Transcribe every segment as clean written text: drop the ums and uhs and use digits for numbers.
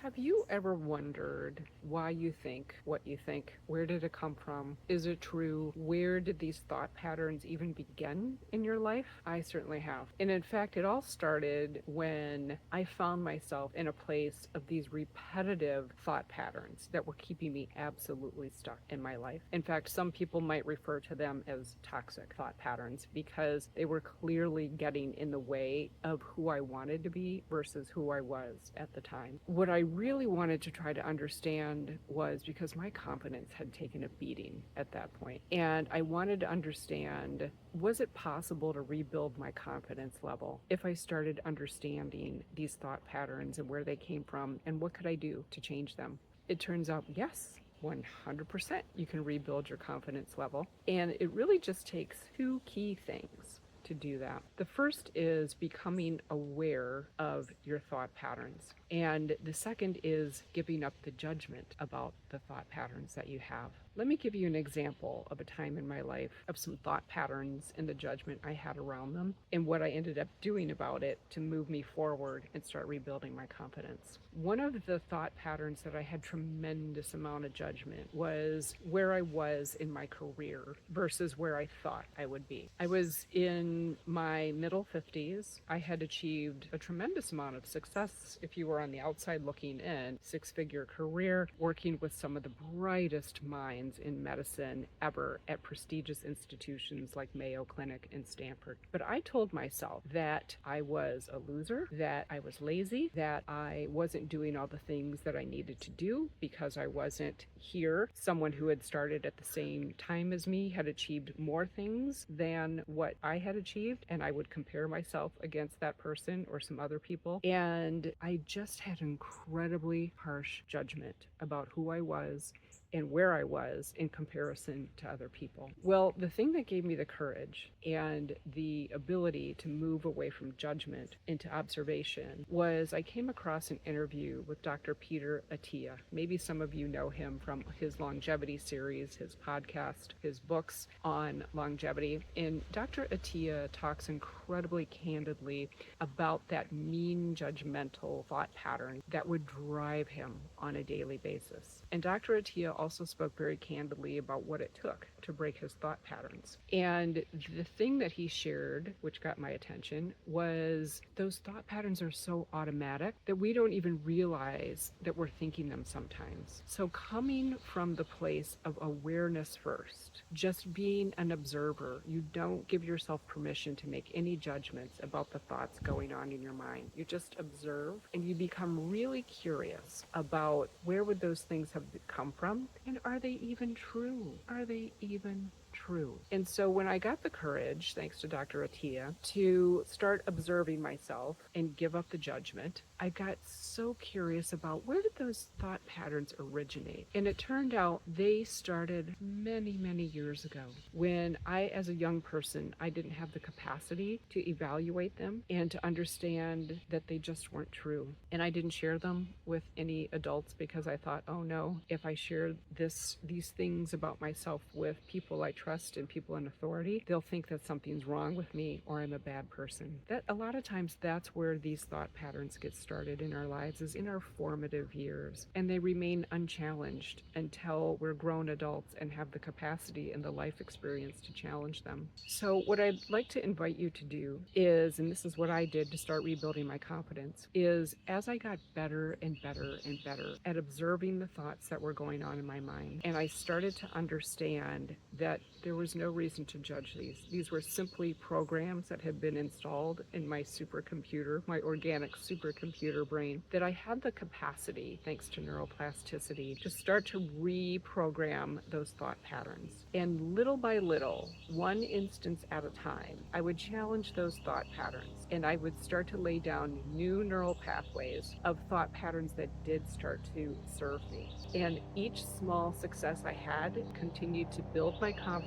Have you ever wondered why you think what you think? Where did it come from? Is it true? Where did these thought patterns even begin in your life? I certainly have. And in fact, it all started when I found myself in a place of these repetitive thought patterns that were keeping me absolutely stuck in my life. In fact, some people might refer to them as toxic thought patterns because they were clearly getting in the way of who I wanted to be versus who I was at the time. What I really wanted to try to understand was because my confidence had taken a beating at that point, and I wanted to understand, was it possible to rebuild my confidence level if I started understanding these thought patterns and where they came from, and what could I do to change them? It turns out, yes, 100% you can rebuild your confidence level, and it really just takes two key things to do that. The first is becoming aware of your thought patterns. And the second is giving up the judgment about the thought patterns that you have. Let me give you an example of a time in my life of some thought patterns and the judgment I had around them and what I ended up doing about it to move me forward and start rebuilding my confidence. One of the thought patterns that I had tremendous amount of judgment was where I was in my career versus where I thought I would be. I was in my middle 50s. I had achieved a tremendous amount of success if you were on the outside looking in, six-figure career, working with some of the brightest minds in medicine ever at prestigious institutions like Mayo Clinic and Stanford. But I told myself that I was a loser, that I was lazy, that I wasn't doing all the things that I needed to do because I wasn't here. Someone who had started at the same time as me had achieved more things than what I had achieved, and I would compare myself against that person or some other people. And I just had incredibly harsh judgment about who I was and where I was in comparison to other people. Well, the thing that gave me the courage and the ability to move away from judgment into observation was I came across an interview with Dr. Peter Attia. Maybe some of you know him from his longevity series, his podcast, his books on longevity. And Dr. Attia talks incredibly candidly about that mean judgmental thought pattern that would drive him on a daily basis. And Dr. Attia also spoke very candidly about what it took to break his thought patterns. And the thing that he shared, which got my attention, was those thought patterns are so automatic that we don't even realize that we're thinking them sometimes. So coming from the place of awareness first, just being an observer, you don't give yourself permission to make any judgments about the thoughts going on in your mind. You just observe and you become really curious about where would those things have come from, and are they even true? Are they even true? And so when I got the courage, thanks to Dr. Attia, to start observing myself and give up the judgment, I got so curious about where did those thought patterns originate? And it turned out they started many, many years ago when I, as a young person, I didn't have the capacity to evaluate them and to understand that they just weren't true. And I didn't share them with any adults because I thought, oh no, if I share these things about myself with people I trust and people in authority, they'll think that something's wrong with me or I'm a bad person. That a lot of times that's where these thought patterns get started in our lives, is in our formative years, and they remain unchallenged until we're grown adults and have the capacity and the life experience to challenge them. So what I'd like to invite you to do is, and this is what I did to start rebuilding my confidence, is as I got better and better and better at observing the thoughts that were going on in my mind, and I started to understand that there was no reason to judge these. These were simply programs that had been installed in my supercomputer, my organic supercomputer brain, that I had the capacity, thanks to neuroplasticity, to start to reprogram those thought patterns. And little by little, one instance at a time, I would challenge those thought patterns, and I would start to lay down new neural pathways of thought patterns that did start to serve me. And each small success I had continued to build my confidence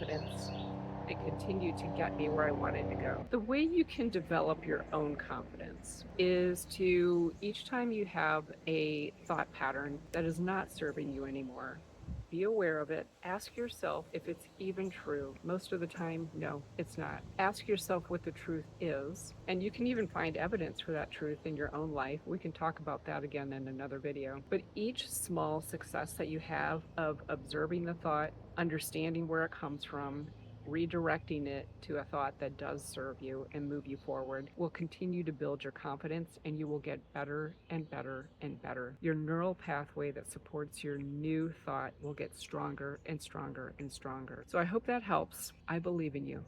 and continue to get me where I wanted to go. The way you can develop your own confidence is to, each time you have a thought pattern that is not serving you anymore, Be aware of it. Ask yourself if it's even true. Most of the time, no, it's not. Ask yourself what the truth is, and you can even find evidence for that truth in your own life. We can talk about that again in another video. But each small success that you have of observing the thought, understanding where it comes from, redirecting it to a thought that does serve you and move you forward will continue to build your confidence, and you will get better and better and better. Your neural pathway that supports your new thought will get stronger and stronger and stronger. So I hope that helps. I believe in you.